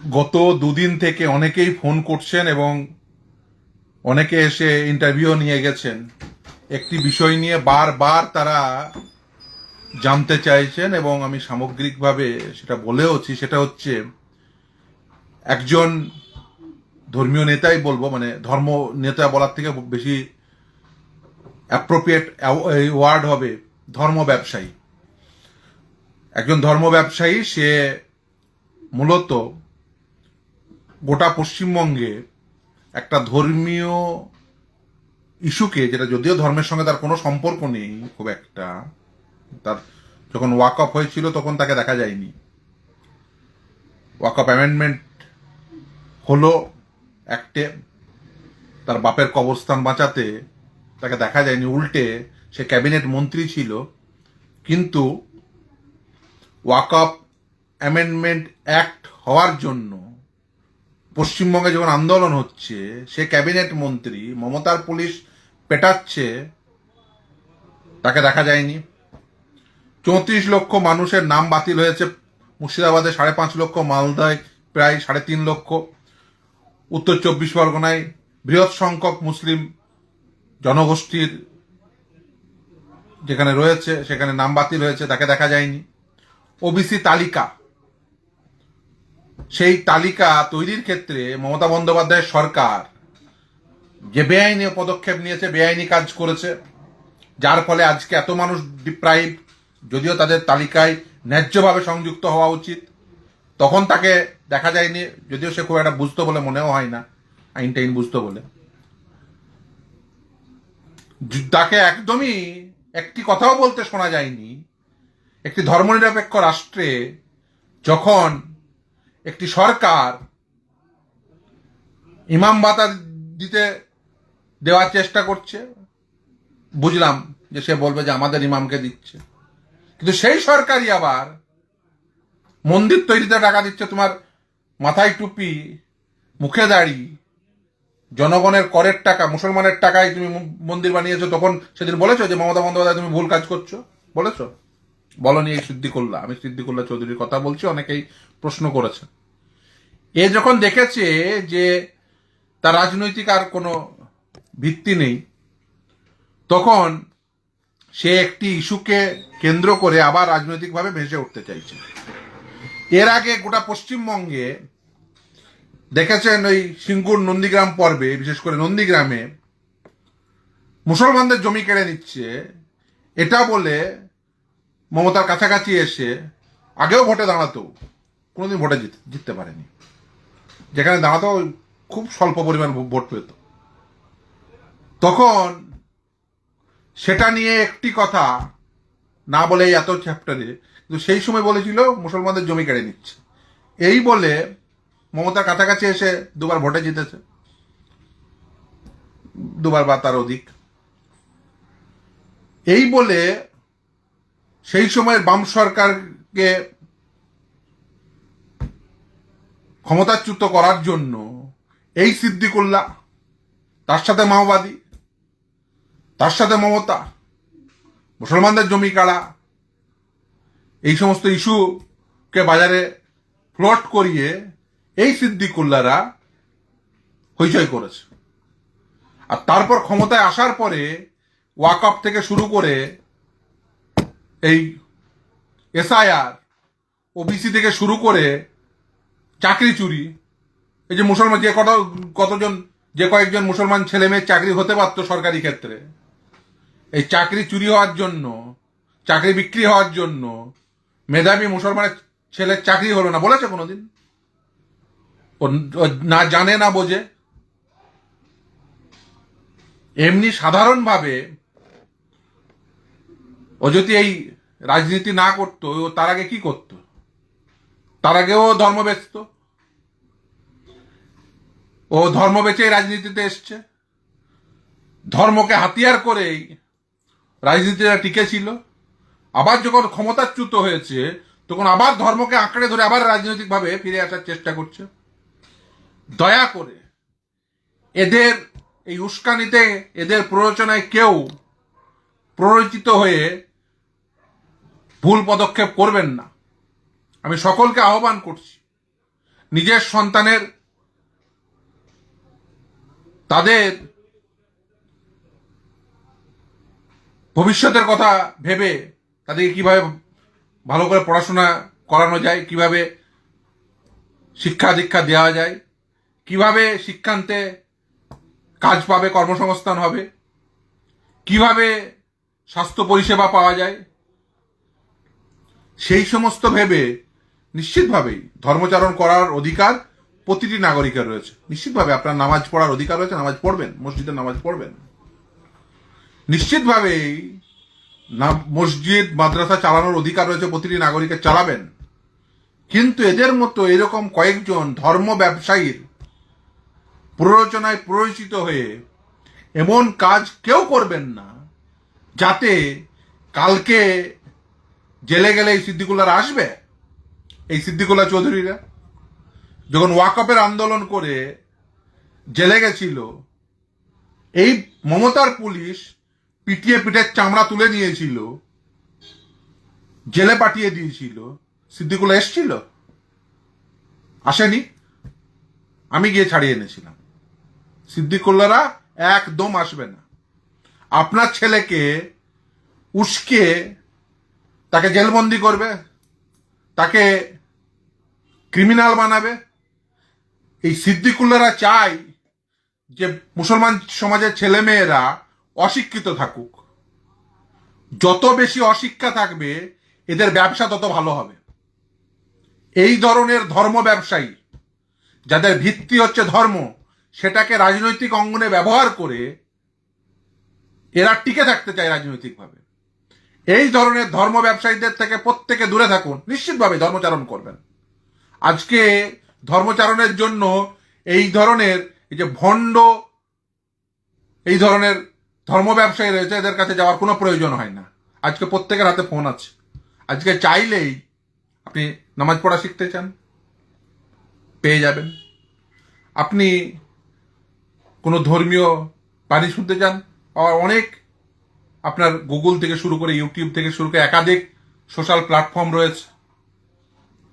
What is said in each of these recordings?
গত দুদিন থেকে অনেকেই ফোন করছেন এবং অনেকে এসে ইন্টারভিউ নিয়ে গেছেন। একটি বিষয় নিয়ে বারবার তারা জানতে চাইছেন এবং আমি সামগ্রিকভাবে সেটা বলেওছি। সেটা হচ্ছে, একজন ধর্মীয় নেতাই বলবো, মানে ধর্ম নেতা বলার থেকে বেশি অ্যাপ্রোপ্রিয়েট ওয়ার্ড হবে ধর্ম ব্যবসায়ী। একজন ধর্ম ব্যবসায়ী, সে মূলত গোটা পশ্চিমবঙ্গে একটা ধর্মীয় ইস্যুকে, যেটা যদিও ধর্মের সঙ্গে তার কোনো সম্পর্ক নেই খুব একটা, তার যখন ওয়াক আপ হয়েছিল তখন তাকে দেখা যায়নি। ওয়াক আপ অ্যামেন্ডমেন্ট হলো অ্যাক্টে, তার বাপের কবরস্থান বাঁচাতে তাকে দেখা যায়নি, উল্টে সে ক্যাবিনেট মন্ত্রী ছিল। কিন্তু ওয়াক আপ অ্যামেন্ডমেন্ট অ্যাক্ট হওয়ার জন্য পশ্চিমবঙ্গে যখন আন্দোলন হচ্ছে, সে ক্যাবিনেট মন্ত্রী, মমতার পুলিশ পেটাচ্ছে, তাকে দেখা যায়নি। 34 লক্ষ মানুষের নাম বাতিল হয়েছে মুর্শিদাবাদে, 5.5 লক্ষ, মালদায় প্রায় 3.5 লক্ষ, উত্তর 24 পরগনায় বৃহৎ সংখ্যক মুসলিম জনগোষ্ঠীর যেখানে রয়েছে সেখানে নাম বাতিল হয়েছে, তাকে দেখা যায়নি। ওবিসি তালিকা, সেই তালিকা তৈরির ক্ষেত্রে মমতা বন্দ্যোপাধ্যায়ের সরকার যে বেআইনি পদক্ষেপ নিয়েছে, বেআইনি কাজ করেছে, যার ফলে আজকে এত মানুষ ডিপ্রাইভ, যদিও তাদের তালিকায় ন্যায্যভাবে সংযুক্ত হওয়া উচিত, তখন তাকে দেখা যায়নি। যদিও সে খুব একটা বুঝতো বলে মনেও হয় না, আইন টাইন বুঝতো বলে। তাকে একদমই একটি কথাও বলতে শোনা যায়নি। একটি ধর্মনিরপেক্ষ রাষ্ট্রে যখন একটি সরকার ইমাম ভাতা দিতে দেওয়ার চেষ্টা করছে, বুঝলাম যে সে বলবে যে আমাদের ইমামকে দিচ্ছে, কিন্তু সেই সরকারই আবার মন্দির তৈরিতে টাকা দিচ্ছে। তোমার মাথায় টুপি, মুখে দাড়ি, জনগণের করের টাকা, মুসলমানের টাকায় তুমি মন্দির বানিয়েছো। তখন সেদিন বলেছো যে মমতা বন্দ্যোপাধ্যায় তুমি ভুল কাজ করছো? বলেছো? বলনি। এই সিদ্দিকুল্লাহ, আমি সিদ্দিকুল্লাহ চৌধুরীর কথা বলছি, অনেকেই প্রশ্ন করেছে। এ যখন দেখেছে যে তার রাজনৈতিক আর কোনো ভিত্তি নেই, তখন সে একটি ইস্যুকে কেন্দ্র করে আবার রাজনৈতিকভাবে ভেসে উঠতে চাইছে। এর আগে গোটা পশ্চিমবঙ্গে দেখেছেন, ওই সিঙ্গুর নন্দীগ্রাম পর্বে, বিশেষ করে নন্দীগ্রামে মুসলমানদের জমি কেড়ে নিচ্ছে এটা বলে মমতার কাছাকাছি এসে, আগেও ভোটে দাঁড়াতো, কোনোদিন ভোটে জিততে পারেনি। যেখানে দাঁড়াতো খুব স্বল্প পরিমাণ ভোট পেত, তখন সেটা নিয়ে একটি কথা না বলে এত চ্যাপ্টারে, কিন্তু সেই সময় বলেছিল মুসলমানদের জমি কেড়ে নিচ্ছে। এই বলে মমতার কাছাকাছি এসে দুবার ভোটে জিতেছে, দুবার বা তার অধিক। এই বলে সেই সময়ের বাম সরকারকে ক্ষমতাচ্যুত করার জন্য এই সিদ্দিকুল্লাহ, তার সাথে মাওবাদী, তার সাথে মমতা, মুসলমানদের জমি কাড়া, এই সমস্ত ইস্যুকে বাজারে ফ্লোট করিয়ে এই সিদ্দিকুল্লাহরা হইচই করেছে। আর তারপর ক্ষমতায় আসার পরে ওয়াকআপ থেকে শুরু করে এই এসআইআর, ওবিসি থেকে শুরু করে চাকরি চুরি, এই যে মুসলমান যে কতজন, যে কয়েকজন মুসলমান ছেলে মেয়ের চাকরি হতে পারতো সরকারি ক্ষেত্রে, এই চাকরি চুরি হওয়ার জন্য, চাকরি বিক্রি হওয়ার জন্য মেধাবী মুসলমানের ছেলের চাকরি হলো না বলেছে কোনোদিন? ও না জানে না বোঝে। এমনি সাধারণভাবে ও যদি এই রাজনীতি না করতো, ও তার আগে কি করতো? তার আগেও ধর্ম বেচত, ও ধর্ম বেচেই রাজনীতিতে এসছে, ধর্মকে হাতিয়ার করেই রাজনীতিটা টিকে ছিল। আবার যখন ক্ষমতাচ্যুত হয়েছে তখন আবার ধর্মকে আঁকড়ে ধরে আবার রাজনৈতিকভাবে ফিরে আসার চেষ্টা করছে। দয়া করে এদের এই উস্কানিতে, এদের প্ররোচনায় কেউ প্ররোচিত হয়ে ভুল পদক্ষেপ করবেন না। আমি সকলকে আহ্বান করছি, নিজের সন্তানের তাদের ভবিষ্যতের কথা ভেবে তাদেরকে কিভাবে ভালো করে পড়াশোনা করানো যায়, কিভাবে শিক্ষা দীক্ষা দেওয়া যায়, কিভাবে শিক্ষান্তে কাজ পাবে, কর্মসংস্থান হবে, কিভাবে স্বাস্থ্য পরিষেবা পাওয়া যায়, সেই সমস্ত ভেবে নিশ্চিতভাবেই ধর্মচারণ করার অধিকার প্রতিটি নাগরিকের রয়েছে। নিশ্চিতভাবে আপনার নামাজ পড়ার অধিকার রয়েছে, নামাজ পড়বেন, মসজিদে নামাজ পড়বেন। নিশ্চিতভাবেই মসজিদ মাদ্রাসা চালানোর অধিকার রয়েছে প্রতিটি নাগরিকের, চালাবেন। কিন্তু এদের মতো এরকম কয়েকজন ধর্ম ব্যবসায়ীর প্ররোচনায় প্ররোচিত হয়ে এমন কাজ কেউ করবেন না যাতে কালকে জেলে গেলে এই সিদ্দিকুল্লাহরা আসবে। এই সিদ্দিকুল্লাহ চৌধুরীরা যখন ওয়াকফের আন্দোলন করে জেলে গেছিল, এই মমতার পুলিশ পিটিয়ে পিঠের চামড়া তুলে নিয়েছিল, জেলে পাঠিয়ে দিয়েছিল। সিদ্দিকুল্লাহ এসছিল? আসেনি। আমি গিয়ে ছাড়িয়ে এনেছিলাম। সিদ্দিকুল্লাহরা একদম আসবে না। আপনার ছেলেকে উস্কে তাকে জেলবন্দি করবে, তাকে ক্রিমিনাল বানাবে। এই সিদ্দিকুল্লাহরা চায় যে মুসলমান সমাজের ছেলে মেয়েরা অশিক্ষিত থাকুক। যত বেশি অশিক্ষা থাকবে এদের ব্যবসা তত ভালো হবে। এই ধরনের ধর্ম ব্যবসায়ী যাদের ভিত্তি হচ্ছে ধর্ম, সেটাকে রাজনৈতিক অঙ্গনে ব্যবহার করে এরা টিকে থাকতে চায় রাজনৈতিকভাবে। এই ধরনের ধর্ম ব্যবসায়ীদের থেকে প্রত্যেকে দূরে থাকুন, নিশ্চিতভাবে ধর্মচারণ করবেন। আজকে ধর্মচারণের জন্য এই ধরনের এই যে ভণ্ড এই ধরনের ধর্ম ব্যবসায়ী রয়েছে, এদের কাছে যাওয়ার কোনো প্রয়োজন হয় না। আজকে প্রত্যেকের হাতে ফোন আছে। আজকে চাইলেই আপনি নামাজ পড়া শিখতে চান, পেয়ে যাবেন। আপনি কোনো ধর্মীয় বাণী শুনতে চান, আর অনেক আপনার গুগল থেকে শুরু করে ইউটিউব থেকে শুরু করে একাধিক সোশ্যাল প্ল্যাটফর্ম রয়েছে।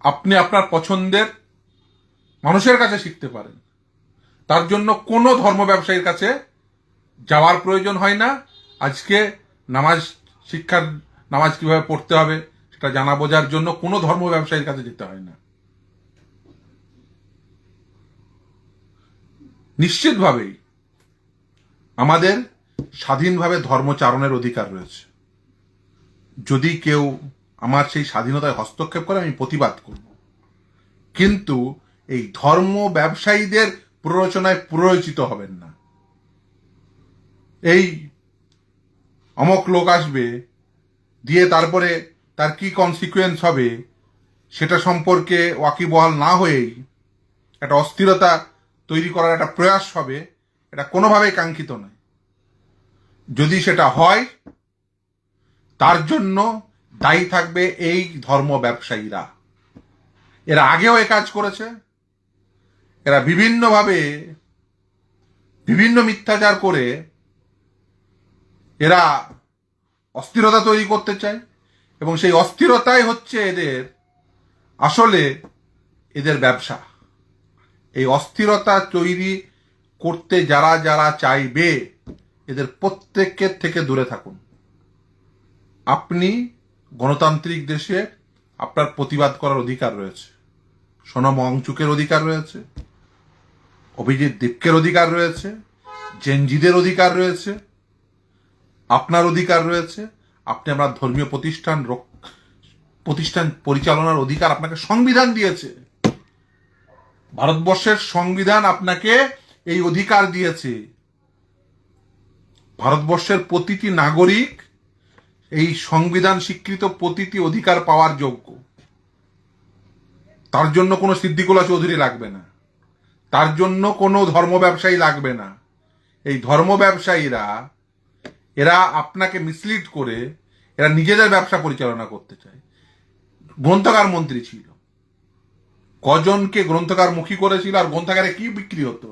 আপনি আপনার পছন্দের মানুষের কাছে শিখতে পারেন। তার জন্য কোনো ধর্ম ব্যবসায়ীর কাছে যাওয়ার প্রয়োজন হয় না। আজকে নামাজ কিভাবে পড়তে হবে সেটা জানা বোঝার জন্য কোনো ধর্ম ব্যবসায়ীর কাছে যেতে হয় না। নিশ্চিতভাবেই আমাদের স্বাধীনভাবে ধর্মচারণের অধিকার রয়েছে। যদি কেউ আমার সেই স্বাধীনতায় হস্তক্ষেপ করে আমি প্রতিবাদ করব, কিন্তু এই ধর্ম ব্যবসায়ীদের প্ররোচনায় প্ররোচিত হবেন না। এই অমক লোক আসবে দিয়ে তারপরে তার কি কনসিকুয়েন্স হবে সেটা সম্পর্কে ওয়াকিবহাল না হয়েই একটা অস্থিরতা তৈরি করার একটা প্রয়াস হবে, এটা কোনোভাবেই কাঙ্ক্ষিত নয়। যদি সেটা হয় তার জন্য দায়ী থাকবে এই ধর্ম ব্যবসায়ীরা। এরা আগেও এ কাজ করেছে। এরা বিভিন্নভাবে বিভিন্ন মিথ্যাচার করে এরা অস্থিরতা তৈরি করতে চায়, এবং সেই অস্থিরতাই হচ্ছে এদের ব্যবসা। এই অস্থিরতা তৈরি করতে যারা যারা চাইবে এদের প্রত্যেকের থেকে দূরে থাকুন। আপনি গণতান্ত্রিক দেশে আপনার প্রতিবাদ করার অধিকার রয়েছে, সোনম ওয়াংচুকের অধিকার রয়েছে, অভিজিৎ দীপকের অধিকার রয়েছে, জেনজিদের অধিকার রয়েছে, আপনার অধিকার রয়েছে। আপনি আপনার ধর্মীয় প্রতিষ্ঠান পরিচালনার অধিকার আপনাকে সংবিধান দিয়েছে। ভারতবর্ষের সংবিধান আপনাকে এই অধিকার দিয়েছে। ভারতবর্ষের প্রতিটি নাগরিক এই সংবিধান স্বীকৃত প্রতিটি অধিকার পাওয়ার যোগ্য। তার জন্য কোনো সিদ্দিকুল্লাহ চৌধুরী লাগবে না, তার জন্য কোনো ধর্ম ব্যবসায়ী লাগবে না। এই ধর্ম ব্যবসায়ীরা এরা আপনাকে মিসলিড করে এরা নিজেদের ব্যবসা পরিচালনা করতে চায়। গ্রন্থাগার মন্ত্রী ছিল, কজনকে গ্রন্থাগার মুখী করেছিল, আর গ্রন্থাগারে কি বিক্রি হতো,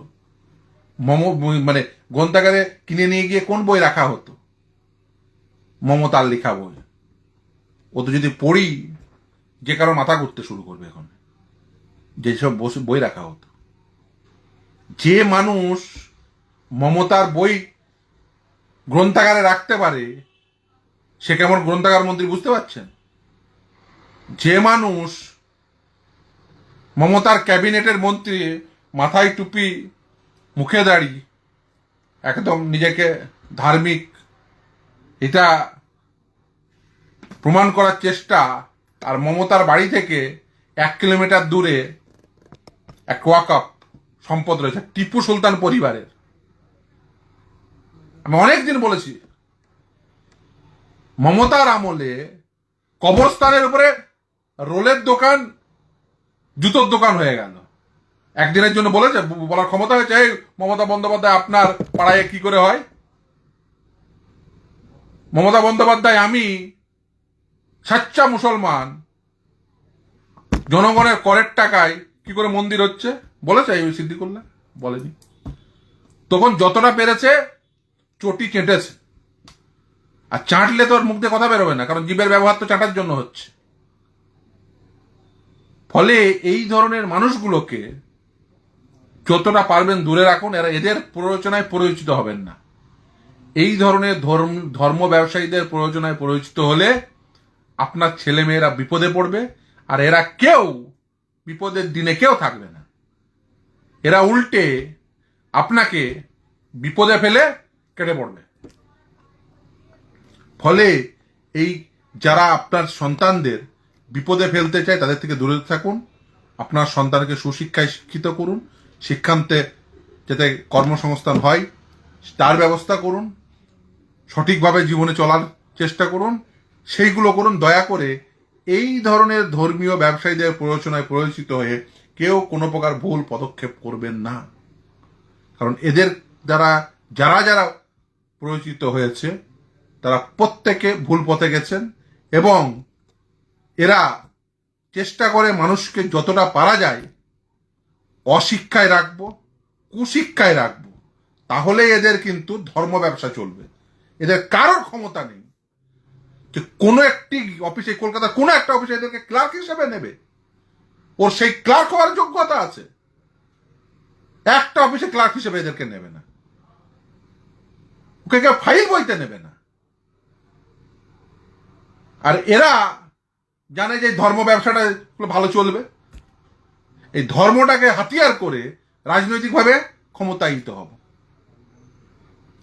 মানে গ্রন্থাগারে কিনে নিয়ে গিয়ে কোন বই রাখা হতো? মমতার লেখা বই। ও তো যদি পড়ি যে কারো মাথা ঘুরতে শুরু করবে এখন। যেসব বই রাখা হতো। যে মানুষ মমতার বই গ্রন্থাগারে রাখতে পারে সে কেমন গ্রন্থাগার মন্ত্রী বুঝতে পারছেন? যে মানুষ মমতার ক্যাবিনেটের মন্ত্রী, মাথায় টুপি, মুখে দাড়ি, একদম নিজেকে ধার্মিক এটা প্রমাণ করার চেষ্টা, আর মমতার বাড়ি থেকে 1 কিলোমিটার দূরে এক ওয়াকফ সম্পদ রয়েছে টিপু সুলতান পরিবারের। আমি অনেকদিন বলেছি মমতার আমলে কবরস্থানের উপরে রোলের দোকান জুতোর দোকান হয়ে গেল। একদিনের জন্য বলেছে, বলার ক্ষমতা হয়েছে, এই মমতা বন্দ্যোপাধ্যায় আপনার পাড়ায় কি করে হয়? মমতা বন্দ্যোপাধ্যায় আমি সাচ্চা মুসলমান, জনগণের করের টাকায় কি করে মন্দির হচ্ছে বলেছে এই সিদ্দিকুল্লাহ? বলেনি। তখন যতটা পেরেছে চটি চেটেছে, আর চাটলে তো ওর মুখ দিয়ে কথা বেরোবে না, কারণ জীবের ব্যবহার তো চাটার জন্য হচ্ছে। ফলে এই ধরনের মানুষগুলোকে যতটা পারবেন দূরে রাখুন, এরা এদের প্ররোচনায় পরিচিত হবেন না। এই ধরনের ধর্ম ব্যবসায়ীদের প্ররোচনায় পরিচিত হলে আপনার ছেলেমেয়েরা বিপদে পড়বে, আর এরা কেউ বিপদের দিনে কেউ থাকবে না। এরা উল্টে আপনাকে বিপদে ফেলে কেটে পড়বে। ফলে এই যারা আপনার সন্তানদের বিপদে ফেলতে চায় তাদের থেকে দূরে থাকুন। আপনার সন্তানকে সুশিক্ষায় শিক্ষিত করুন, শিক্ষান্তে যাতে কর্মসংস্থান হয় তার ব্যবস্থা করুন, সঠিকভাবে জীবনে চলার চেষ্টা করুন, সেইগুলো করুন। দয়া করে এই ধরনের ধর্মীয় ব্যবসায়ীদের প্ররোচনায় পরিচিত হয়ে কেউ কোনো প্রকার ভুল পদক্ষেপ করবেন না, কারণ এদের দ্বারা যারা যারা পরিচিত হয়েছে তারা প্রত্যেকে ভুল পথে গেছেন, এবং এরা চেষ্টা করে মানুষকে যতটা পারা যায় অশিক্ষায় রাখবো, কুশিক্ষায় রাখবো, তাহলে এদের কিন্তু ধর্ম ব্যবসা চলবে। এদের কারোর ক্ষমতা নেই যে কোনো একটি অফিসে, কলকাতার কোনো একটা অফিসে এদেরকে ক্লার্ক হিসেবে নেবে। ওর সেই ক্লার্ক হওয়ার যোগ্যতা আছে, একটা অফিসে ক্লার্ক হিসেবে এদেরকে নেবে না, ওকে কেউ ফাইল বইতে নেবে না। আর এরা জানে যে ধর্ম ব্যবসাটা ভালো চলবে, এই ধর্মটাকে হাতিয়ার করে রাজনৈতিকভাবে ক্ষমতায়িত হবে।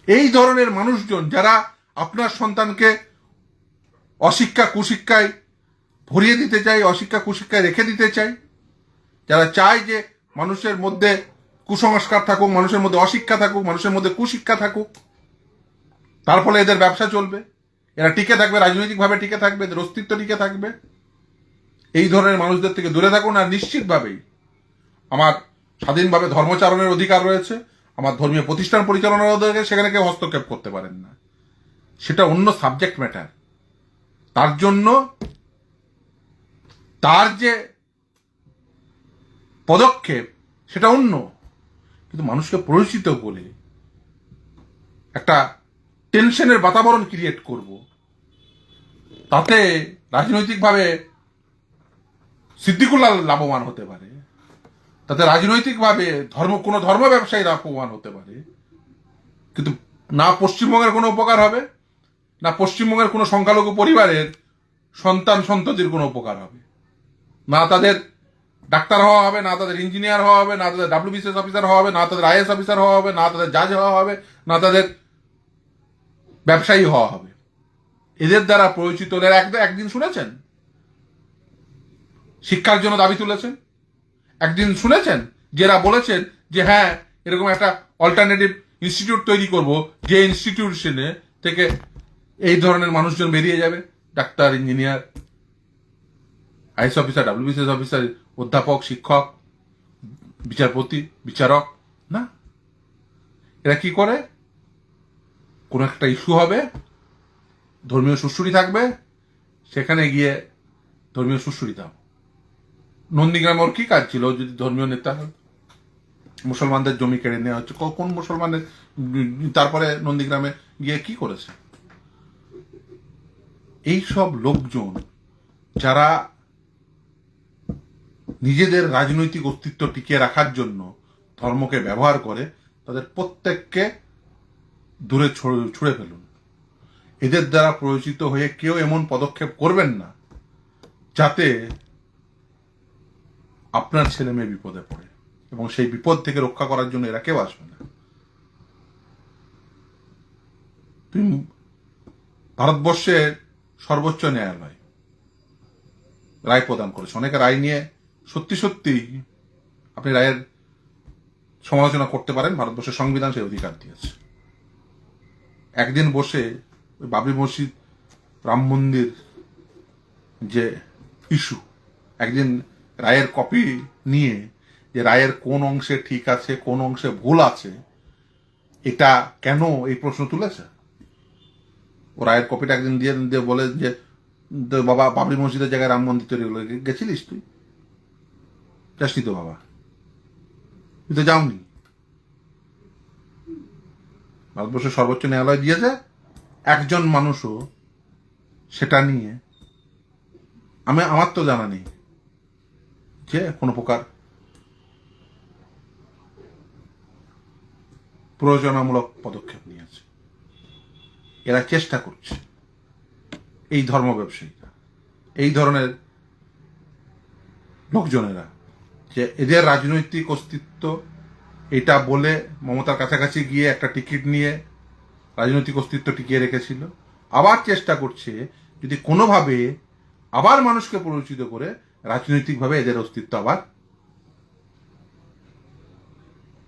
এই ধরনের মানুষজন যারা আপনার সন্তানকে অশিক্ষা কুশিক্ষায় ভরিয়ে দিতে চায়, অশিক্ষা কুশিক্ষায় রেখে দিতে চায়, যারা চায় যে মানুষের মধ্যে কুসংস্কার থাকুক, মানুষের মধ্যে অশিক্ষা থাকুক, মানুষের মধ্যে কুশিক্ষা থাকুক, তার ফলে এদের ব্যবসা চলবে, এরা টিকে থাকবে, রাজনৈতিকভাবে টিকে থাকবে, এদের অস্তিত্ব টিকে থাকবে। এই ধরনের মানুষদের থেকে দূরে থাকুন। আর নিশ্চিতভাবেই আমার স্বাধীনভাবে ধর্মচারণের অধিকার রয়েছে, আমার ধর্মীয় প্রতিষ্ঠান পরিচালনার অধিকার, সেখানে কেউ হস্তক্ষেপ করতে পারেন না, সেটা অন্য সাবজেক্ট ম্যাটার। তার জন্য তার যে পদক্ষেপ সেটা অন্য, কিন্তু মানুষকে পরিচিত বলে একটা টেনশনের বাতাবরণ ক্রিয়েট করব, তাতে রাজনৈতিকভাবে সিদ্দিকুল্লাহ লাভবান হতে পারে, তাতে রাজনৈতিকভাবে কোনো ধর্ম ব্যবসায়ী লাভবান হতে পারে, কিন্তু না পশ্চিমবঙ্গের কোনো উপকার হবে, না পশ্চিমবঙ্গের কোনো সংখ্যালঘু পরিবারের সন্তান সন্ততির কোনো উপকার হবে, না তাদের ডাক্তার হওয়া হবে, না তাদের ইঞ্জিনিয়ার হওয়া হবে, না তাদের WBCS অফিসার হওয়া হবে, না তাদের IAS অফিসার হওয়া হবে, না তাদের জাজ হওয়া হবে, না তাদের ব্যবসায়ী হওয়া হবে। এদের দ্বারা পরিচিত একদিন শুনেছেন শিক্ষার জন্য দাবি তুলেছেন? একদিন শুনেছেন যারা বলেছেন যে হ্যাঁ এরকম একটা অল্টারনেটিভ ইনস্টিটিউট তৈরি করব, যে ইনস্টিটিউশনে থেকে এই ধরনের মানুষজন বেরিয়ে যাবে, doctor, engineer, IAS officer, WBCS officer, অধ্যাপক, শিক্ষক, বিচারপতি, বিচারক? না, এরা কি করে, কোন একটা ইস্যু হবে, ধর্মীয় সুশ্রুতি থাকবে, সেখানে গিয়ে ধর্মীয় সুশ্রুতি দাও। নন্দীগ্রামে ওর কি কাজ ছিল? যদি ধর্মীয় নেতা, মুসলমানদের জমি কেড়ে নেওয়া হচ্ছে, কোন মুসলমানের, তারপরে নন্দীগ্রামে গিয়ে কি করেছে? এই সব লোকজন যারা নিজেদের রাজনৈতিক অস্তিত্ব টিকিয়ে রাখার জন্য ধর্মকে ব্যবহার করে, তাদের প্রত্যেককে দূরে ছুঁড়ে ফেলুন। এদের দ্বারা প্ররোচিত হয়ে কেউ এমন পদক্ষেপ করবেন না যাতে আপনার ছেলে মেয়ে বিপদে পড়ে, এবং সেই বিপদ থেকে রক্ষা করার জন্য এরা কেউ আসবে না। ভারতবর্ষের সর্বোচ্চ ন্যায়ালয় রায় প্রদান করেছে। অনেকে রায় নিয়ে সত্যি সত্যি আপনি রায়ের সমালোচনা করতে পারেন, ভারতবর্ষের সংবিধান সেই অধিকার দিয়েছে। একদিন বসে ওই বাবরি মসজিদ, রাম মন্দির যে ইস্যু, একদিন রায়ের কপি নিয়ে যে রায়ের কোন অংশে ঠিক আছে কোন অংশে ভুল আছে এটা কেন এই প্রশ্ন তুলেছে। ও রায়ের কপিটা একদিন দিয়ে বলে যে বাবা বাবরি মসজিদের জায়গায় রাম মন্দির তৈরি হলো, গেছিলিস তুই? যাসনি তো বাবা, তুই তো যাওনি। ভারতবর্ষের সর্বোচ্চ ন্যায়ালয় দিয়েছে, একজন মানুষও সেটা নিয়ে আমার তো জানা নেই যে কোনো প্রকার প্রয়োজনামূলক পদক্ষেপ নিয়েছে। এরা চেষ্টা করছে, এই ধর্ম ব্যবসায়ীরা, এই ধরনের লোকজনেরা, যে এদের রাজনৈতিক অস্তিত্ব এটা বলে মমতার কাছাকাছি গিয়ে একটা টিকিট নিয়ে রাজনৈতিক অস্তিত্ব টিকিয়ে রেখেছিল, আবার চেষ্টা করছে যদি কোনোভাবে আবার মানুষকে প্ররোচিত করে রাজনৈতিকভাবে এদের অস্তিত্ব আবার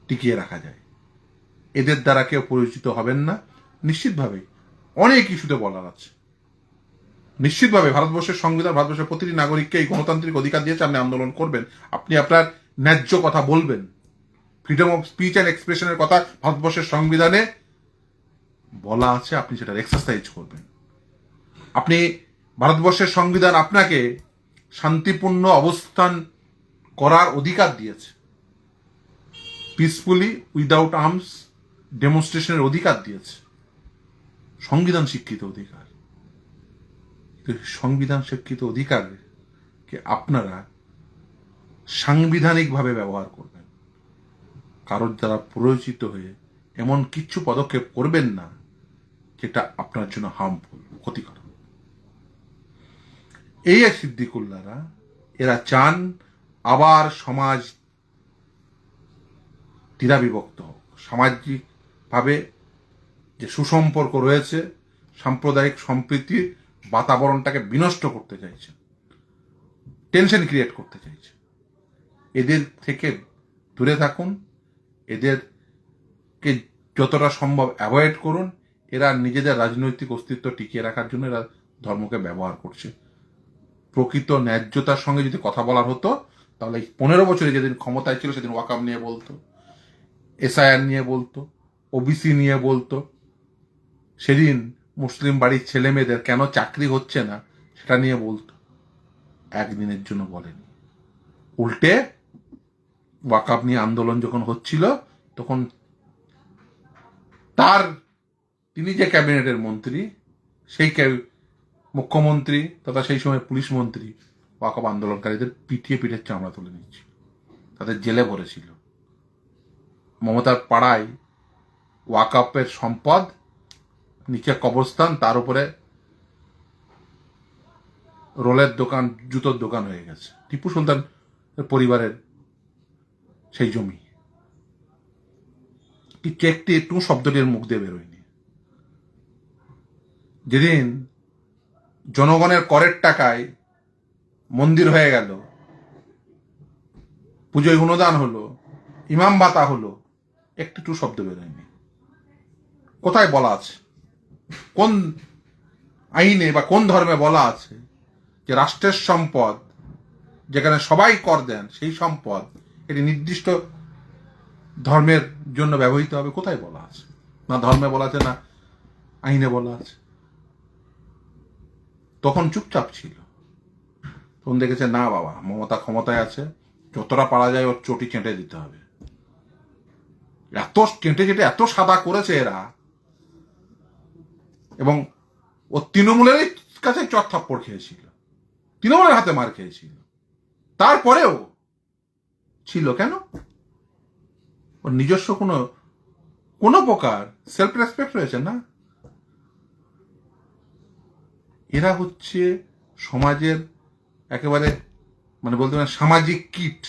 টিকিয়ে রাখা যায়। এদের দ্বারা কেউ পরিচিত হবেন না। নিশ্চিতভাবে অনেক ইস্যুতে বলার আছে। নিশ্চিতভাবে ভারতবর্ষের সংবিধান ভারতবর্ষের প্রতিটি নাগরিককে এই গণতান্ত্রিক অধিকার দিয়েছে, আপনি আন্দোলন করবেন, আপনি আপনার ন্যায্য কথা বলবেন। ফ্রিডম অফ স্পিচ অ্যান্ড এক্সপ্রেশনের কথা ভারতবর্ষের সংবিধানে বলা আছে, আপনি সেটা এক্সারসাইজ করবেন। আপনি ভারতবর্ষের সংবিধান আপনাকে শান্তিপূর্ণ অবস্থান করার অধিকার দিয়েছে, পিসফুলি উইদাউট আর্মস ডেমনস্ট্রেশনের অধিকার দিয়েছে, সংবিধান স্বীকৃত অধিকার। সংবিধান স্বীকৃত অধিকারকে আপনারা সাংবিধানিকভাবে ব্যবহার করবেন, কারোর দ্বারা প্ররোচিত হয়ে এমন কিছু পদক্ষেপ করবেন না যেটা আপনার জন্য হার্মফুল, ক্ষতিকর। এই সিদ্দিকুল্লাহরা এরা চান আবার সমাজ দ্বিধাবিভক্ত হোক, সামাজিক ভাবে যে সুসম্পর্ক রয়েছে, সাম্প্রদায়িক সম্প্রীতির বাতাবরণটাকে বিনষ্ট করতে চাইছে, টেনশন ক্রিয়েট করতে চাইছে। এদের থেকে দূরে থাকুন, এদেরকে যতটা সম্ভব অ্যাভয়েড করুন। এরা নিজেদের রাজনৈতিক অস্তিত্ব টিকিয়ে রাখার জন্য এরা ধর্মকে ব্যবহার করছে। প্রকৃত ন্যায্যতার সঙ্গে যদি কথা বলার হতো তাহলে 15 বছরে যেদিন ক্ষমতায় ছিল সেদিন ওয়াকাব নিয়ে বলতো, এসআইআর নিয়ে বলতো, ওবিসি নিয়ে বলতো, সেদিন মুসলিম বাড়ির ছেলে মেয়েদের কেন চাকরি হচ্ছে না সেটা নিয়ে বলতো। একদিনের জন্য বলেনি, উল্টে ওয়াকাব নিয়ে আন্দোলন যখন হচ্ছিল তখন তিনি যে ক্যাবিনেটের মন্ত্রী, সেই মুখ্যমন্ত্রী তথা সেই সময় পুলিশ মন্ত্রী ওয়াকাব আন্দোলনকারীদের পিঠের চামড়া তুলে নিচ্ছিল, তাদের জেলে ভরেছিল। মমতার পাড়ায় ওয়াকাপের সম্পদ, নিচে কবরস্থান, তার উপরে রোলের দোকান, জুতোর দোকান হয়ে গেছে। টিপু সুলতান পরিবারের সেই জমি, একটি একটু শব্দটির মুখ দিয়ে বেরোয়নি। যেদিন জনগণের করের টাকায় মন্দির হয়ে গেল, পুজোয় অনুদান হলো, ইমাম ভাতা হলো, একটু শব্দ বেরোয়নি। কোথায় বলা আছে, কোন আইনে বা কোন ধর্মে বলা আছে যে রাষ্ট্রের সম্পদ যেখানে সবাই কর দেন সেই সম্পদ এটি নির্দিষ্ট ধর্মের জন্য ব্যবহৃত হবে? কোথায় বলা আছে? না ধর্মে বলা আছে না আইনে বলা আছে। তখন চুপচাপ ছিল, তখন দেখেছে না বাবা মমতা ক্ষমতায় আছে, যতটা পারা যায় ওর চটি চেটে দিতে হবে। এত চেটে এত সাদা করেছে এরা, এবং ও তৃণমূলের কাছে চট থাপ্পড় খেয়েছিল, তৃণমূলের হাতে মার খেয়েছিল। তারপরেও ছিল কেন? ওর নিজস্ব কোনো প্রকার সেলফ রেসপেক্ট রয়েছে না? এরা হচ্ছে সমাজের একেবারে মানে বলতে পারেন সামাজিক কীট।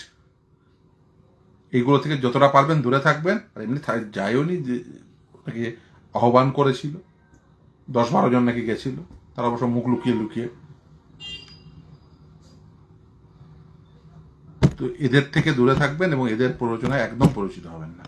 এইগুলো থেকে যতটা পারবেন দূরে থাকবেন। আর এমনি যায়ওনি, যে নাকি আহ্বান করেছিল, 10-12 জন নাকি গেছিল, তারা অবশ্য মুখ লুকিয়ে লুকিয়ে। তো এদের থেকে দূরে থাকবেন এবং এদের প্ররোচনায় একদম পরিচিত হবেন না।